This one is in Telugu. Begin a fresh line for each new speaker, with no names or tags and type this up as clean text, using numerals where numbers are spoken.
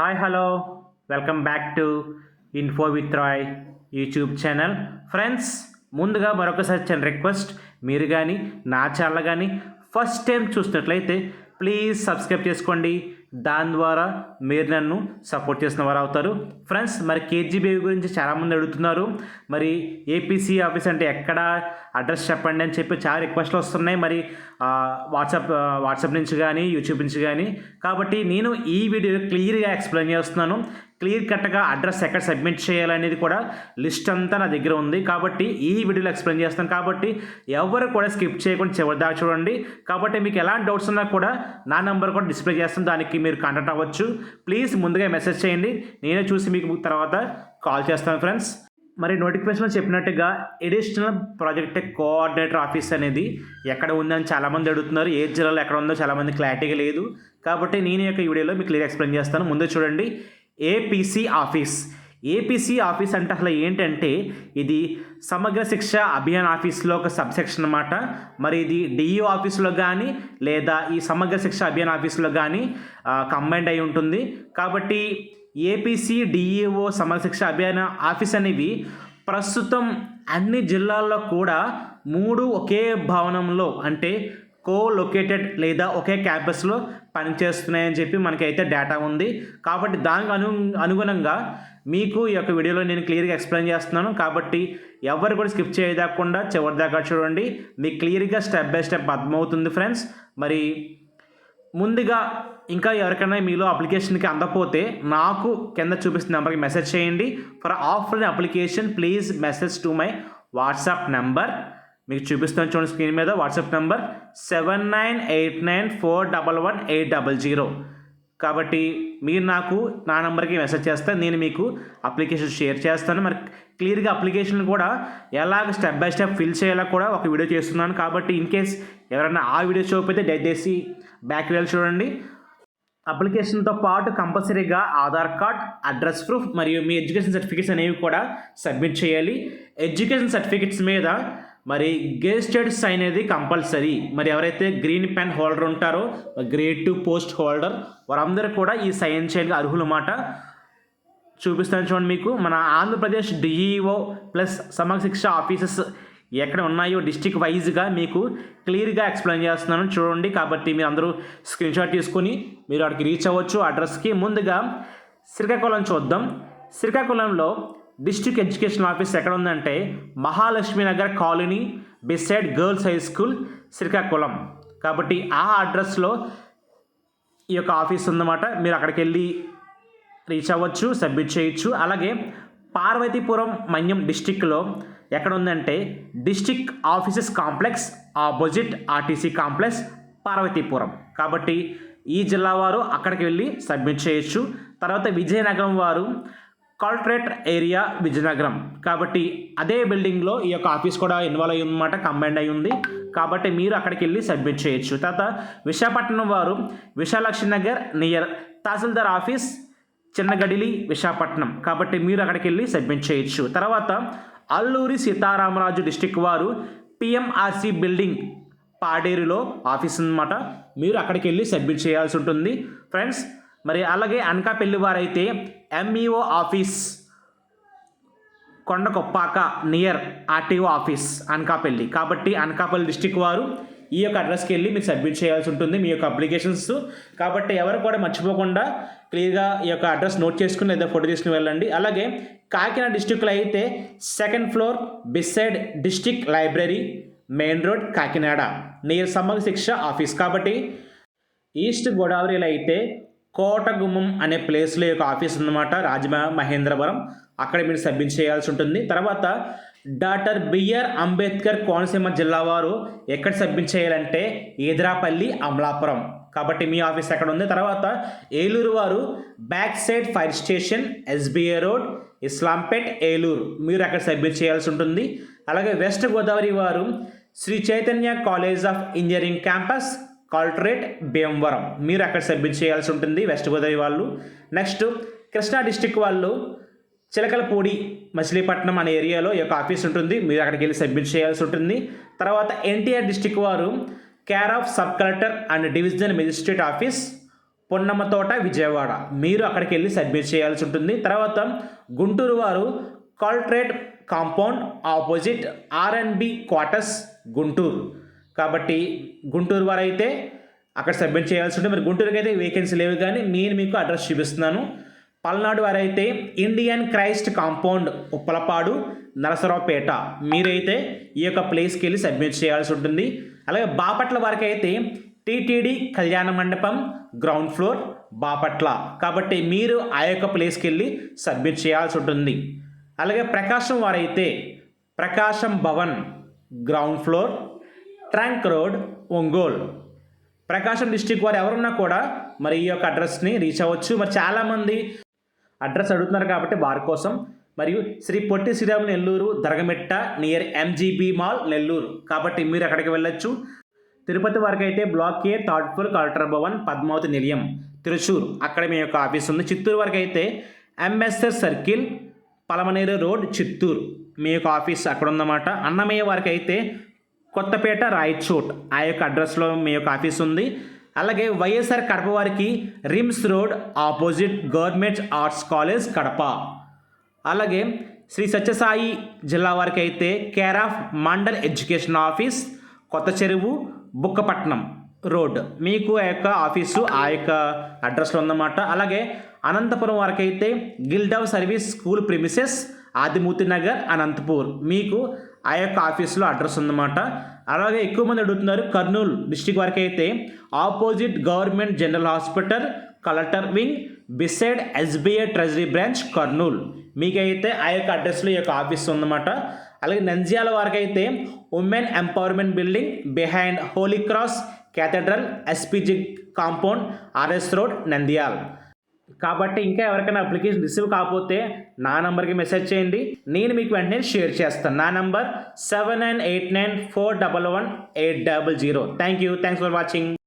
Hi hello welcome back to info with Roy YouTube channel. Friends, ముందుగా మరొకసారి చిన్న రిక్వెస్ట్, మీరు కానీ నా ఛానల్ కానీ ఫస్ట్ టైం చూసినట్లయితే ప్లీజ్ సబ్స్క్రైబ్ చేసుకోండి. దాని ద్వారా మీరు నన్ను సపోర్ట్ చేసిన వారు అవుతారు. ఫ్రెండ్స్, మరి కేజీబీవీ గురించి చాలామంది అడుగుతున్నారు. మరి ఏపీసీ ఆఫీస్ అంటే ఎక్కడ, అడ్రస్ చెప్పండి అని చెప్పి చాలా రిక్వెస్ట్లు వస్తున్నాయి. మరి వాట్సాప్ నుంచి కానీ యూట్యూబ్ నుంచి కానీ. కాబట్టి నేను ఈ వీడియో క్లియర్గా ఎక్స్ప్లెయిన్ చేస్తున్నాను. క్లియర్ కట్గా అడ్రస్ ఎక్కడ సబ్మిట్ చేయాలనేది కూడా లిస్ట్ అంతా నా దగ్గర ఉంది. కాబట్టి ఈ వీడియోలో ఎక్స్ప్లెయిన్ చేస్తాను. కాబట్టి ఎవరు కూడా స్కిప్ చేయకుండా చివరి దాకా చూడండి. కాబట్టి మీకు ఎలాంటి డౌట్స్ ఉన్నా కూడా నా నెంబర్ కూడా డిస్ప్లే చేస్తాను, దానికి మీరు కాంటాక్ట్ అవ్వచ్చు. ప్లీజ్ ముందుగా మెసేజ్ చేయండి, నేనే చూసి మీకు తర్వాత కాల్ చేస్తాను. ఫ్రెండ్స్, మరి నోటిఫికేషన్లో చెప్పినట్టుగా అడిషనల్ ప్రాజెక్ట్ కోఆర్డినేటర్ ఆఫీస్ అనేది ఎక్కడ ఉందని చాలామంది అడుగుతున్నారు. ఏ జిల్లాలో ఎక్కడ ఉందో చాలామంది క్లారిటీగా లేదు. కాబట్టి నేను యొక్క ఈ వీడియోలో మీకు క్లియర్ ఎక్స్ప్లెయిన్ చేస్తాను. ముందు చూడండి, ఏపీసీ ఆఫీస్. ఏపీసీ ఆఫీస్ అంటే అసలు ఏంటంటే ఇది సమగ్ర శిక్ష అభియాన్ ఆఫీస్లో ఒక సబ్సెక్షన్ అన్నమాట. మరి ఇది డిఈఓ ఆఫీస్లో కానీ లేదా ఈ సమగ్ర శిక్ష అభియాన్ ఆఫీస్లో కానీ కంబైండ్ అయి ఉంటుంది. కాబట్టి ఏపీసీ డిఈఓ సమగ్ర శిక్ష అభియాన్ ఆఫీస్ అనేవి ప్రస్తుతం అన్ని జిల్లాల్లో కూడా 3 ఒకే భవనంలో అంటే కో-లొకేటెడ్ లేదా ఒకే క్యాంపస్లో పనిచేస్తున్నాయని చెప్పి మనకైతే డేటా ఉంది. కాబట్టి దానికి అనుగుణంగా మీకు ఈ యొక్క వీడియోలో నేను క్లియర్గా ఎక్స్ప్లెయిన్ చేస్తున్నాను. కాబట్టి ఎవరు కూడా స్కిప్ చేయకుండా చివరి దాకా చూడండి, మీకు క్లియర్గా స్టెప్ బై స్టెప్ అర్థమవుతుంది. ఫ్రెండ్స్, మరి ముందుగా ఇంకా ఎవరికైనా మీలో అప్లికేషన్కి అందకపోతే నాకు కింద చూపిస్తున్న నెంబర్కి మెసేజ్ చేయండి. For offline application please message to my WhatsApp number. మీకు చూపిస్తాను చూడండి స్క్రీన్ మీద. WhatsApp number 7989411800. కాబట్టి మీరు నాకు నా నెంబర్కి మెసేజ్ చేస్తే నేను మీకు అప్లికేషన్ షేర్ చేస్తాను. మరి క్లియర్గా అప్లికేషన్ కూడా ఎలాగ స్టెప్ బై స్టెప్ ఫిల్ చేయాలో కూడా ఒక వీడియో చేస్తున్నాను. కాబట్టి ఇన్ కేస్ ఎవరైనా ఆ వీడియో చూడకపోతే దయచేసి బ్యాక్ వెళ్ళి చూడండి. అప్లికేషన్తో పాటు కంపల్సరీగా ఆధార్ కార్డ్, అడ్రస్ ప్రూఫ్ మరియు మీ ఎడ్యుకేషన్ సర్టిఫికేట్స్ అనేవి కూడా సబ్మిట్ చేయాలి. ఎడ్యుకేషన్ సర్టిఫికేట్స్ మీద మరి గెజిటెడ్ సైన్ అనేది కంపల్సరీ. మరి ఎవరైతే గ్రీన్ పెన్ హోల్డర్ ఉంటారో, గ్రేడ్ 2 పోస్ట్ హోల్డర్, వారందరూ కూడా ఈ సైన్ చేయడానికి అర్హులు అన్నమాట. చూపిస్తాను చూడండి. మీకు మన ఆంధ్రప్రదేశ్ డిఈఓ ప్లస్ సమగ్ర శిక్ష ఆఫీసెస్ ఎక్కడ ఉన్నాయో డిస్టిక్ వైజ్గా మీకు క్లియర్గా ఎక్స్ప్లెయిన్ చేస్తున్నాను చూడండి. కాబట్టి మీరు అందరూ స్క్రీన్ షాట్ తీసుకొని మీరు అక్కడికి రీచ్ అవ్వచ్చు అడ్రస్కి. ముందుగా శ్రీకాకుళం చూద్దాం. శ్రీకాకుళంలో డిస్ట్రిక్ట్ ఎడ్యుకేషన్ ఆఫీస్ ఎక్కడ ఉందంటే Mahalakshmi Nagar colony beside girls high school, Srikakulam. కాబట్టి ఆ అడ్రస్లో ఈ యొక్క ఆఫీస్ ఉందన్నమాట. మీరు అక్కడికి వెళ్ళి రీచ్ అవ్వచ్చు, సబ్మిట్ చేయొచ్చు. అలాగే పార్వతీపురం మన్యం డిస్టిక్లో ఎక్కడ ఉందంటే district offices complex opposite RTC complex, Parvathipuram. కాబట్టి ఈ జిల్లా వారు అక్కడికి వెళ్ళి సబ్మిట్ చేయొచ్చు. తర్వాత విజయనగరం వారు కలెక్టరేట్ ఏరియా విజయనగరం. కాబట్టి అదే బిల్డింగ్లో ఈ యొక్క ఆఫీస్ కూడా ఇన్వాల్వ్ అయ్యి ఉందన్నమాట, కంబైండ్ అయి ఉంది. కాబట్టి మీరు అక్కడికి వెళ్ళి సబ్మిట్ చేయొచ్చు. తర్వాత విశాఖపట్నం వారు విశాలక్ష్మి నగర్ నియర్ తహసీల్దార్ ఆఫీస్, చిన్నగడిలి, విశాఖపట్నం. కాబట్టి మీరు అక్కడికి వెళ్ళి సబ్మిట్ చేయొచ్చు. తర్వాత అల్లూరి సీతారామరాజు డిస్టిక్ వారు పిఎంఆర్సి బిల్డింగ్ పాడేరులో ఆఫీస్ అన్నమాట. మీరు అక్కడికి వెళ్ళి సబ్మిట్ చేయాల్సి ఉంటుంది. ఫ్రెండ్స్, మరి అలాగే అనకాపల్లి వారైతే MEO office Kondakoppaka near RTO office Anakapalli. కాబట్టి అనకాపల్లి డిస్టిక్ వారు ఈ యొక్క అడ్రస్కి వెళ్ళి మీరు సబ్మిట్ చేయాల్సి ఉంటుంది మీ యొక్క అప్లికేషన్స్. కాబట్టి ఎవరు కూడా మర్చిపోకుండా క్లియర్గా ఈ యొక్క అడ్రస్ నోట్ చేసుకుని లేదా ఫోటో తీసుకుని వెళ్ళండి. అలాగే కాకినాడ డిస్టిక్లో అయితే 2nd floor beside district library, main road, Kakinada near సమగ్ర శిక్ష ఆఫీస్. కాబట్టి ఈస్ట్ గోదావరిలో అయితే కోటగుమ్మం అనే ప్లేస్లో యొక్క ఆఫీస్ ఉందన్నమాట, రాజమహేంద్రవరం. అక్కడ మీరు సబ్మిట్ చేయాల్సి ఉంటుంది. తర్వాత డాక్టర్ బిఆర్ అంబేద్కర్ కోనసీమ జిల్లా వారు ఎక్కడ సబ్మిట్ చేయాలంటే ఈదరాపల్లి, అమలాపురం. కాబట్టి మీ ఆఫీస్ ఎక్కడ ఉంది. తర్వాత ఏలూరు వారు back side fire station, SBI road, Islampet, Eluru. మీరు అక్కడ సబ్మిట్ చేయాల్సి ఉంటుంది. అలాగే వెస్ట్ గోదావరి వారు Sri Chaitanya college of engineering campus, collectorate, Bhimavaram. మీరు అక్కడ సబ్మిట్ చేయాల్సి ఉంటుంది వెస్ట్ గోదావరి వాళ్ళు. నెక్స్ట్ కృష్ణా డిస్టిక్ వాళ్ళు చిలకలపూడి, మచిలీపట్నం అనే ఏరియాలో ఈ యొక్క ఆఫీస్ ఉంటుంది. మీరు అక్కడికి వెళ్ళి సబ్మిట్ చేయాల్సి ఉంటుంది. తర్వాత ఎన్టీఆర్ డిస్టిక్ వారు care of sub collector and divisional magistrate office, Ponnamma తోట విజయవాడ. మీరు అక్కడికి వెళ్ళి సబ్మిట్ చేయాల్సి ఉంటుంది. తర్వాత గుంటూరు వారు collectorate compound opposite RNB quarters Guntur. కాబట్టి గుంటూరు వారు అయితే అక్కడ సబ్మిట్ చేయాల్సి ఉంటుంది. మరి గుంటూరుకి అయితే వేకెన్సీ లేవు, కానీ నేను మీకు అడ్రస్ చూపిస్తున్నాను. పల్నాడు వారైతే Indian Christ compound Uppalapadu Narasaraopet. మీరైతే ఈ యొక్క ప్లేస్కి వెళ్ళి సబ్మిట్ చేయాల్సి ఉంటుంది. అలాగే బాపట్ల వారికి అయితే టీటీడీ కళ్యాణ మండపం గ్రౌండ్ ఫ్లోర్ బాపట్ల. కాబట్టి మీరు ఆ యొక్క ప్లేస్కి వెళ్ళి సబ్మిట్ చేయాల్సి ఉంటుంది. అలాగే ప్రకాశం వారైతే Prakasam Bhavan ground floor trunk road Ongole. Prakasam district వారు ఎవరున్నా కూడా మరి ఈ యొక్క అడ్రస్ని రీచ్ అవ్వచ్చు. మరి చాలామంది అడ్రస్ అడుగుతున్నారు కాబట్టి వారి కోసం. మరియు Sri Potti Sriramulu Nellore Dargamitta near MGB mall Nellore. కాబట్టి మీరు అక్కడికి వెళ్ళొచ్చు. తిరుపతి వారికి అయితే block A third floor collector Bhavan Padmavathi Nilayam తిరుచూరు, అక్కడ మీ యొక్క ఆఫీస్ ఉంది. చిత్తూరు వారికి అయితే MSS circle Palamaner road Chittoor, మీ యొక్క ఆఫీస్ అక్కడ ఉందన్నమాట. అన్నమయ్య వారికి అయితే కొత్తపేట రాయచోట్, ఆ యొక్క అడ్రస్లో మీ యొక్క ఆఫీస్ ఉంది. అలాగే వైఎస్ఆర్ కడప వారికి RIMS road opposite government arts college Kadapa. అలాగే శ్రీ సత్యసాయి జిల్లా వారికి అయితే care of mandal education office కొత్త చెరువు బుక్కపట్నం రోడ్, మీకు ఆ యొక్క ఆఫీసు ఆ యొక్క అడ్రస్లో ఉందన్నమాట. అలాగే అనంతపురం వారికి అయితే guild of service school premises Adimurthy Nagar Anantapur, మీకు ఆ యొక్క ఆఫీస్లో అడ్రస్ ఉందన్నమాట. అలాగే ఎక్కువ మంది అడుగుతున్నారు కర్నూలు డిస్టిక్ వారికి అయితే opposite government general hospital collector wing beside SBI treasury branch Kurnool, మీకైతే ఆ యొక్క అడ్రస్లో ఈ యొక్క ఆఫీస్ ఉందన్నమాట. అలాగే నంద్యాల వారికి అయితే women empowerment building behind Holy Cross Cathedral SPG compound RS road Nandyal. కాబట్టి ఇంకా ఎవరికైనా అప్లికేషన్ రిసీవ్ కాకపోతే నా నంబర్కి మెసేజ్ చేయండి, నేను మీకు వెంటనే షేర్ చేస్తాను. నా number 7989411800. Thank you, thanks for watching.